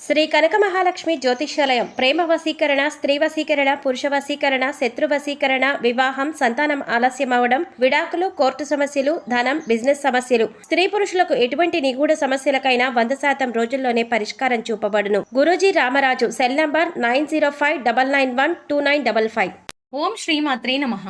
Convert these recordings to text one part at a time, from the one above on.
శ్రీ కనక మహాలక్ష్మి జ్యోతిష్యాలయం ప్రేమ వశీకరణ, స్త్రీ వశీకరణ, పురుష వశీకరణ, శత్రు వశీకరణ, వివాహం, సంతానం ఆలస్యమవడం, విడాకులు, కోర్టు సమస్యలు, ధనం, బిజినెస్ సమస్యలు, స్త్రీ పురుషులకు ఎటువంటి నిగూఢ సమస్యలకైనా 100% రోజుల్లోనే పరిష్కారం చూపబడును. గురూజీ రామరాజు. Cell number 9059912955. ఓం శ్రీమాత్రే నమః.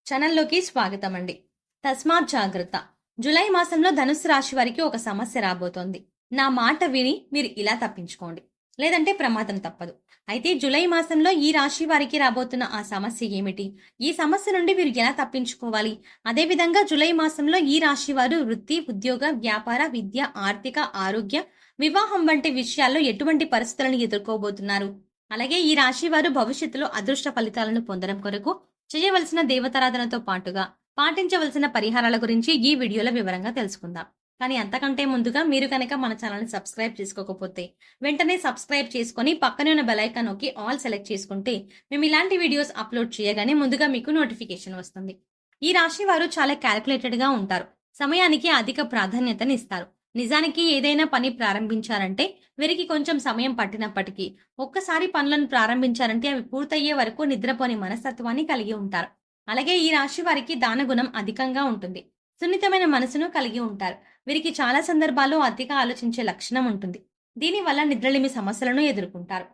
ఛానల్లోకి స్వాగతం అండి. తస్మాత్ జాగ్రత్త. జూలై మాసంలో ధనుస్సు రాశి వారికి ఒక సమస్య రాబోతోంది. నా మాట విని మీరు ఇలా తప్పించుకోండి, లేదంటే ప్రమాదం తప్పదు. అయితే జూలై మాసంలో ఈ రాశి వారికి రాబోతున్న ఆ సమస్య ఏమిటి, ఈ సమస్య నుండి మీరు ఎలా తప్పించుకోవాలి, అదేవిధంగా జూలై మాసంలో ఈ రాశి వారు వృత్తి, ఉద్యోగ, వ్యాపార, విద్య, ఆర్థిక, ఆరోగ్య, వివాహం వంటి విషయాల్లో ఎటువంటి పరిస్థితులను ఎదుర్కోబోతున్నారు, అలాగే ఈ రాశి వారు భవిష్యత్తులో అదృష్ట ఫలితాలను పొందడం కొరకు చేయవలసిన దేవతారాధనతో పాటుగా పాటించవలసిన పరిహారాల గురించి ఈ వీడియోలో వివరంగా తెలుసుకుందాం. కానీ అంతకంటే ముందుగా మీరు కనుక మన ఛానల్ని సబ్స్క్రైబ్ చేసుకోకపోతే వెంటనే సబ్స్క్రైబ్ చేసుకుని పక్కనే ఉన్న బెల్ ఐకాన్ నొక్కి ఆల్ సెలెక్ట్ చేసుకుంటే మేము ఇలాంటి వీడియోస్ అప్లోడ్ చేయగానే ముందుగా మీకు నోటిఫికేషన్ వస్తుంది. ఈ రాశి వారు చాలా క్యాలిక్యులేటెడ్ గా ఉంటారు. సమయానికి అధిక ప్రాధాన్యతని ఇస్తారు. నిజానికి ఏదైనా పని ప్రారంభించారంటే వీరికి కొంచెం సమయం పట్టినప్పటికీ ఒక్కసారి పనులను ప్రారంభించారంటే అవి పూర్తయ్యే వరకు నిద్రపోని మనస్తత్వాన్ని కలిగి ఉంటారు. అలాగే ఈ రాశి వారికి దానగుణం అధికంగా ఉంటుంది. సున్నితమైన మనసును కలిగి ఉంటారు. వీరికి చాలా సందర్భాల్లో అతిగా ఆలోచించే లక్షణం ఉంటుంది. దీనివల్ల నిద్రలేమి సమస్యలను ఎదుర్కొంటారు.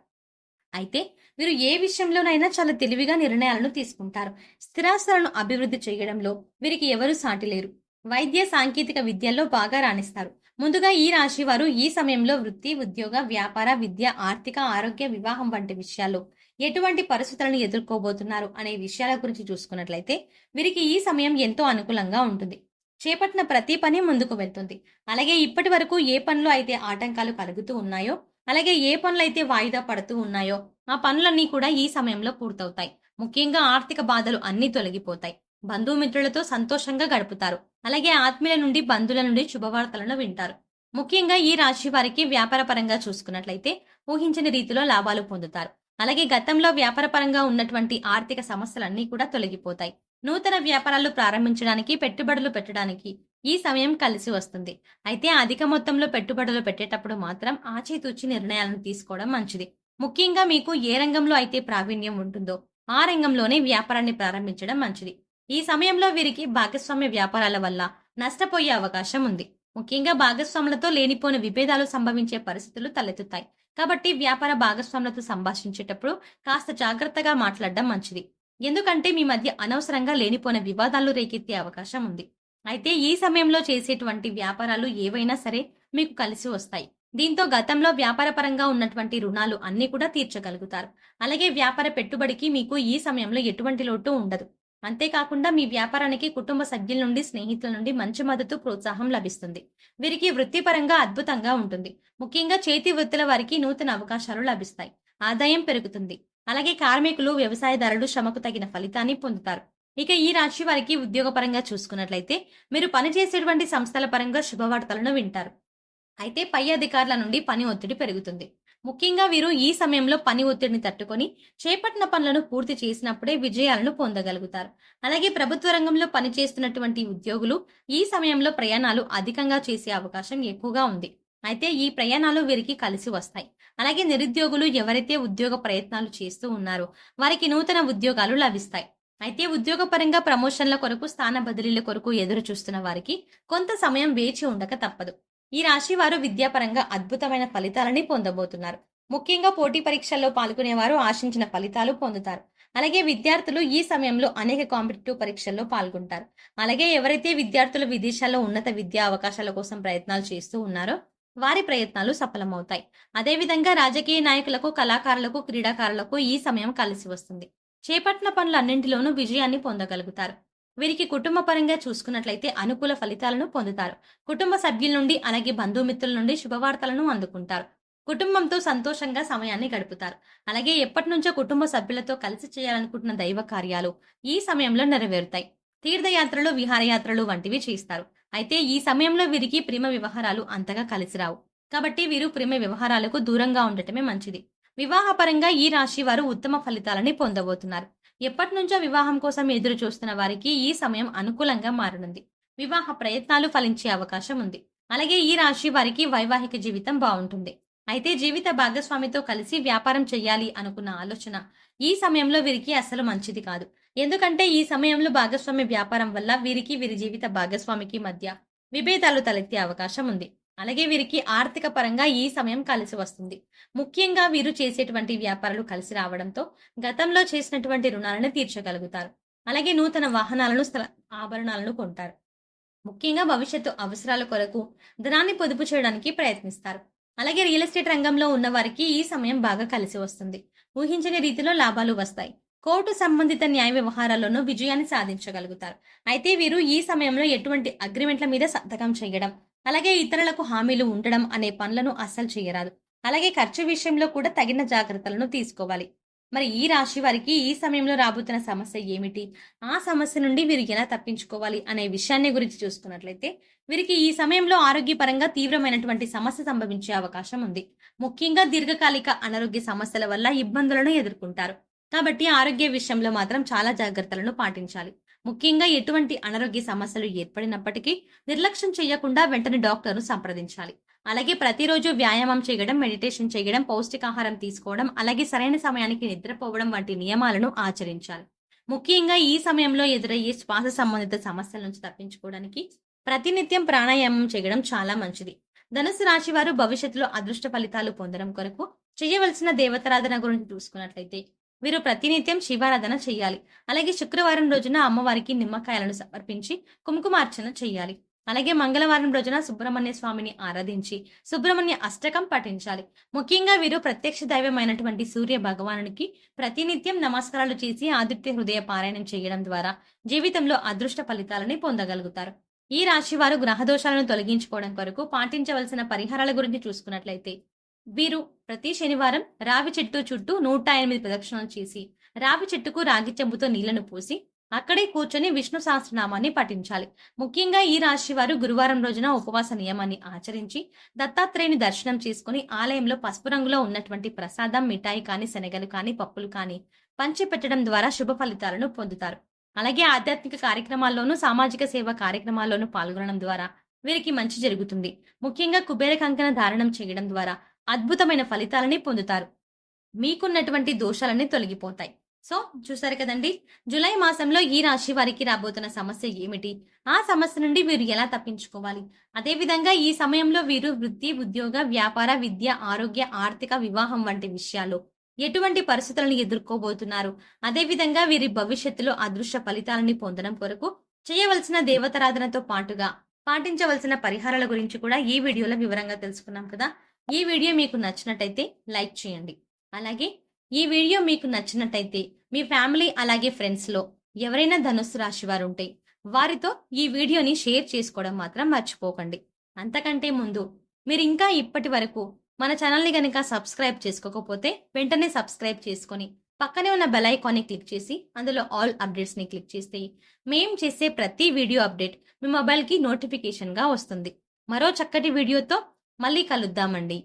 అయితే వీరు ఏ విషయంలోనైనా చాలా తెలివిగా నిర్ణయాలను తీసుకుంటారు. స్థిరాస్తులను అభివృద్ధి చేయడంలో వీరికి ఎవరూ సాటి లేరు. వైద్య, సాంకేతిక విద్యల్లో బాగా రాణిస్తారు. ముందుగా ఈ రాశి వారు ఈ సమయంలో వృత్తి, ఉద్యోగ, వ్యాపార, విద్య, ఆర్థిక, ఆరోగ్య, వివాహం వంటి విషయాల్లో ఎటువంటి పరిస్థితులను ఎదుర్కోబోతున్నారు అనే విషయాల గురించి చూసుకున్నట్లయితే వీరికి ఈ సమయం ఎంతో అనుకూలంగా ఉంటుంది. చేపట్టిన ప్రతి పని ముందుకు వెళ్తుంది. అలాగే ఇప్పటి వరకు ఏ పనులు అయితే ఆటంకాలు కలుగుతూ ఉన్నాయో, అలాగే ఏ పనులైతే వాయిదా పడుతూ ఉన్నాయో ఆ పనులన్నీ కూడా ఈ సమయంలో పూర్తవుతాయి. ముఖ్యంగా ఆర్థిక బాధలు అన్ని తొలగిపోతాయి. బంధుమిత్రులతో సంతోషంగా గడుపుతారు. అలాగే ఆత్మీయుల నుండి, బంధువుల నుండి శుభవార్తలను వింటారు. ముఖ్యంగా ఈ రాశి వారికి వ్యాపార పరంగా చూసుకున్నట్లయితే ఊహించని రీతిలో లాభాలు పొందుతారు. అలాగే గతంలో వ్యాపార పరంగా ఉన్నటువంటి ఆర్థిక సమస్యలన్నీ కూడా తొలగిపోతాయి. నూతన వ్యాపారాలు ప్రారంభించడానికి, పెట్టుబడులు పెట్టడానికి ఈ సమయం కలిసి వస్తుంది. అయితే అధిక మొత్తంలో పెట్టుబడులు పెట్టేటప్పుడు మాత్రం ఆచితూచి నిర్ణయాలను తీసుకోవడం మంచిది. ముఖ్యంగా మీకు ఏ రంగంలో అయితే ప్రావీణ్యం ఉంటుందో ఆ రంగంలోనే వ్యాపారాన్ని ప్రారంభించడం మంచిది. ఈ సమయంలో వీరికి భాగస్వామ్య వ్యాపారాల వల్ల నష్టపోయే అవకాశం ఉంది. ముఖ్యంగా భాగస్వాములతో లేనిపోని విభేదాలు సంభవించే పరిస్థితులు తలెత్తుతాయి. కాబట్టి వ్యాపార భాగస్వాములతో సంభాషించేటప్పుడు కాస్త జాగ్రత్తగా మాట్లాడడం మంచిది. ఎందుకంటే మీ మధ్య అనవసరంగా లేనిపోయిన వివాదాలు రేకెత్తే అవకాశం ఉంది. అయితే ఈ సమయంలో చేసేటువంటి వ్యాపారాలు ఏవైనా సరే మీకు కలిసి వస్తాయి. దీంతో గతంలో వ్యాపార పరంగా ఉన్నటువంటి రుణాలు అన్ని కూడా తీర్చగలుగుతారు. అలాగే వ్యాపార పెట్టుబడికి మీకు ఈ సమయంలో ఎటువంటి లోటు ఉండదు. అంతేకాకుండా మీ వ్యాపారానికి కుటుంబ సభ్యుల నుండి, స్నేహితుల నుండి మంచి మద్దతు, ప్రోత్సాహం లభిస్తుంది. వీరికి వృత్తిపరంగా అద్భుతంగా ఉంటుంది. ముఖ్యంగా చేతి వృత్తుల వారికి నూతన అవకాశాలు లభిస్తాయి. ఆదాయం పెరుగుతుంది. అలాగే కార్మికులు, వ్యవసాయదారులు శ్రమకు తగిన ఫలితాన్ని పొందుతారు. ఇక ఈ రాశి వారికి ఉద్యోగపరంగా చూసుకున్నట్లయితే మీరు పనిచేసేటువంటి సంస్థల పరంగా శుభవార్తలను వింటారు. అయితే పై అధికారుల నుండి పని ఒత్తిడి పెరుగుతుంది. ముఖ్యంగా వీరు ఈ సమయంలో పని ఒత్తిడిని తట్టుకొని చేపట్టిన పనులను పూర్తి చేసినప్పుడే విజయాలను పొందగలుగుతారు. అలాగే ప్రభుత్వ రంగంలో పనిచేస్తున్నటువంటి ఉద్యోగులు ఈ సమయంలో ప్రయాణాలు అధికంగా చేసే అవకాశం ఎక్కువగా ఉంది. అయితే ఈ ప్రయాణాలు వీరికి కలిసి వస్తాయి. అలాగే నిరుద్యోగులు ఎవరైతే ఉద్యోగ ప్రయత్నాలు చేస్తూ ఉన్నారో వారికి నూతన ఉద్యోగాలు లభిస్తాయి. అయితే ఉద్యోగపరంగా ప్రమోషన్ల కొరకు, స్థాన బదిలీల కొరకు ఎదురు చూస్తున్న వారికి కొంత సమయం వేచి ఉండక తప్పదు. ఈ రాశి వారు విద్యాపరంగా అద్భుతమైన ఫలితాలని పొందబోతున్నారు. ముఖ్యంగా పోటీ పరీక్షల్లో పాల్గొనేవారు ఆశించిన ఫలితాలు పొందుతారు. అలాగే విద్యార్థులు ఈ సమయంలో అనేక కాంపిటేటివ్ పరీక్షల్లో పాల్గొంటారు. అలాగే ఎవరైతే విద్యార్థులు విదేశాల్లో ఉన్నత విద్యా అవకాశాల కోసం ప్రయత్నాలు చేస్తూ ఉన్నారో వారి ప్రయత్నాలు సఫలమవుతాయి. అదేవిధంగా రాజకీయ నాయకులకు, కళాకారులకు, క్రీడాకారులకు ఈ సమయం కలిసి వస్తుంది. చేపట్టిన పనులన్నింటిలోనూ విజయాన్ని పొందగలుగుతారు. వీరికి కుటుంబ పరంగా చూసుకున్నట్లయితే అనుకూల ఫలితాలను పొందుతారు. కుటుంబ సభ్యుల నుండి, అలాగే బంధుమిత్రుల నుండి శుభవార్తలను అందుకుంటారు. కుటుంబంతో సంతోషంగా సమయాన్ని గడుపుతారు. అలాగే ఎప్పటి నుంచో కుటుంబ సభ్యులతో కలిసి చేయాలనుకుంటున్న దైవ కార్యాలు ఈ సమయంలో నెరవేరుతాయి. తీర్థయాత్రలు, విహారయాత్రలు వంటివి చేస్తారు. అయితే ఈ సమయంలో వీరికి ప్రేమ వ్యవహారాలు అంతగా కలిసిరావు. కాబట్టి వీరు ప్రేమ వ్యవహారాలకు దూరంగా ఉండటమే మంచిది. వివాహపరంగా ఈ రాశి వారు ఉత్తమ ఫలితాలని పొందబోతున్నారు. ఎప్పటి నుంచో వివాహం కోసం ఎదురు చూస్తున్న వారికి ఈ సమయం అనుకూలంగా మారనుంది. వివాహ ప్రయత్నాలు ఫలించే అవకాశం ఉంది. అలాగే ఈ రాశి వారికి వైవాహిక జీవితం బాగుంటుంది. అయితే జీవిత భాగస్వామితో కలిసి వ్యాపారం చెయ్యాలి అనుకున్న ఆలోచన ఈ సమయంలో వీరికి అస్సలు మంచిది కాదు. ఎందుకంటే ఈ సమయంలో భాగస్వామి వ్యాపారం వల్ల వీరికి వీరి జీవిత భాగస్వామికి మధ్య విభేదాలు తలెత్తే అవకాశం ఉంది. అలాగే వీరికి ఆర్థిక పరంగా ఈ సమయం కలిసి వస్తుంది. ముఖ్యంగా వీరు చేసేటువంటి వ్యాపారాలు కలిసి రావడంతో గతంలో చేసినటువంటి రుణాలను తీర్చగలుగుతారు. అలాగే నూతన వాహనాలను, ఆభరణాలను కొంటారు. ముఖ్యంగా భవిష్యత్తు అవసరాల కొరకు ధనాన్ని పొదుపు చేయడానికి ప్రయత్నిస్తారు. అలాగే రియల్ ఎస్టేట్ రంగంలో ఉన్న వారికి ఈ సమయం బాగా కలిసి వస్తుంది. ఊహించని రీతిలో లాభాలు వస్తాయి. కోర్టు సంబంధిత న్యాయ వ్యవహారాల్లోనూ విజయాన్ని సాధించగలుగుతారు. అయితే వీరు ఈ సమయంలో ఎటువంటి అగ్రిమెంట్ల మీద సంతకం చేయడం, అలాగే ఇతరులకు హామీలు ఉండడం అనే పనులను అస్సలు చేయరాదు. అలాగే ఖర్చు విషయంలో కూడా తగిన జాగ్రత్తలను తీసుకోవాలి. మరి ఈ రాశి వారికి ఈ సమయంలో రాబోతున్న సమస్య ఏమిటి, ఆ సమస్య నుండి వీరు ఎలా తప్పించుకోవాలి అనే విషయాన్ని గురించి చూసుకున్నట్లయితే వీరికి ఈ సమయంలో ఆరోగ్యపరంగా తీవ్రమైనటువంటి సమస్య సంభవించే అవకాశం ఉంది. ముఖ్యంగా దీర్ఘకాలిక అనారోగ్య సమస్యల వల్ల ఇబ్బందులను ఎదుర్కొంటారు. కాబట్టి ఆరోగ్య విషయంలో మాత్రం చాలా జాగ్రత్తలను పాటించాలి. ముఖ్యంగా ఎటువంటి అనారోగ్య సమస్యలు ఏర్పడినప్పటికీ నిర్లక్ష్యం చేయకుండా వెంటనే డాక్టర్ను సంప్రదించాలి. అలాగే ప్రతిరోజు వ్యాయామం చేయడం, మెడిటేషన్ చేయడం, పౌష్టికాహారం తీసుకోవడం, అలాగే సరైన సమయానికి నిద్రపోవడం వంటి నియమాలను ఆచరించాలి. ముఖ్యంగా ఈ సమయంలో ఎదురయ్యే శ్వాస సంబంధిత సమస్యల నుంచి తప్పించుకోవడానికి ప్రతినిత్యం ప్రాణాయామం చేయడం చాలా మంచిది. ధనుసు రాశి వారు భవిష్యత్తులో అదృష్ట ఫలితాలు పొందడం కొరకు చేయవలసిన దేవతారాధన గురించి చూసుకున్నట్లయితే వీరు ప్రతినిత్యం శివారాధన చేయాలి. అలాగే శుక్రవారం రోజున అమ్మవారికి నిమ్మకాయలను సమర్పించి కుంకుమార్చన చేయాలి. అలాగే మంగళవారం రోజున సుబ్రహ్మణ్య స్వామిని ఆరాధించి సుబ్రహ్మణ్య అష్టకం పఠించాలి. ముఖ్యంగా వీరు ప్రత్యక్ష దైవమైనటువంటి సూర్య భగవానునికి ప్రతినిత్యం నమస్కారాలు చేసి ఆదిత్య హృదయ పారాయణం చేయడం ద్వారా జీవితంలో అదృష్ట ఫలితాలని పొందగలుగుతారు. ఈ రాశి వారు గ్రహదోషాలను తొలగించుకోవడం కొరకు పాటించవలసిన పరిహారాల గురించి చూసుకున్నట్లయితే వీరు ప్రతి శనివారం రావి చెట్టు చుట్టూ 108 ప్రదక్షిణలు చేసి రావి చెట్టుకు రాగి చెంబుతో నీళ్లను పోసి అక్కడే కూర్చొని విష్ణు సహస్రనామాన్ని పఠించాలి. ముఖ్యంగా ఈ రాశి వారు గురువారం రోజున ఉపవాస నియమాన్ని ఆచరించి దత్తాత్రేయుని దర్శనం చేసుకుని ఆలయంలో పసుపు రంగులో ఉన్నటువంటి ప్రసాదం, మిఠాయి కానీ, శనగలు కానీ, పప్పులు కానీ పంచి పెట్టడం ద్వారా శుభ ఫలితాలను పొందుతారు. అలాగే ఆధ్యాత్మిక కార్యక్రమాల్లోనూ, సామాజిక సేవా కార్యక్రమాల్లోనూ పాల్గొనడం ద్వారా వీరికి మంచి జరుగుతుంది. ముఖ్యంగా కుబేర కంకణ ధారణం చేయడం ద్వారా అద్భుతమైన ఫలితాలని పొందుతారు. మీకున్నటువంటి దోషాలన్నీ తొలగిపోతాయి. సో చూసారు కదండి, జూలై మాసంలో ఈ రాశి వారికి రాబోతున్న సమస్య ఏమిటి, ఆ సమస్య నుండి వీరు ఎలా తప్పించుకోవాలి, అదేవిధంగా ఈ సమయంలో వీరు వృత్తి, ఉద్యోగ, వ్యాపార, విద్య, ఆరోగ్య, ఆర్థిక, వివాహం వంటి విషయాల్లో ఎటువంటి పరిస్థితులను ఎదుర్కోబోతున్నారు, అదేవిధంగా వీరి భవిష్యత్తులో అదృష్ట ఫలితాలని పొందడం కొరకు చేయవలసిన దేవతారాధనతో పాటుగా పాటించవలసిన పరిహారాల గురించి కూడా ఈ వీడియోలో వివరంగా తెలుసుకున్నాం కదా. ఈ వీడియో మీకు నచ్చినట్టయితే లైక్ చేయండి. అలాగే ఈ వీడియో మీకు నచ్చినట్టయితే మీ ఫ్యామిలీ అలాగే ఫ్రెండ్స్ లో ఎవరైనా ధనుస్సు రాశి వారు ఉంటే వారితో ఈ వీడియోని షేర్ చేసుకోవడం మాత్రం మర్చిపోకండి. అంతకంటే ముందు మీరు ఇంకా ఇప్పటి వరకు మన ఛానల్ని కనుక సబ్స్క్రైబ్ చేసుకోకపోతే వెంటనే సబ్స్క్రైబ్ చేసుకొని పక్కనే ఉన్న బెల్ ఐకాన్ని క్లిక్ చేసి అందులో ఆల్ అప్డేట్స్ ని క్లిక్ చేస్తే మేం చేసే ప్రతి వీడియో అప్డేట్ మీ మొబైల్ కి నోటిఫికేషన్ గా వస్తుంది. మరో చక్కటి వీడియోతో మళ్ళీ కలుద్దామండి.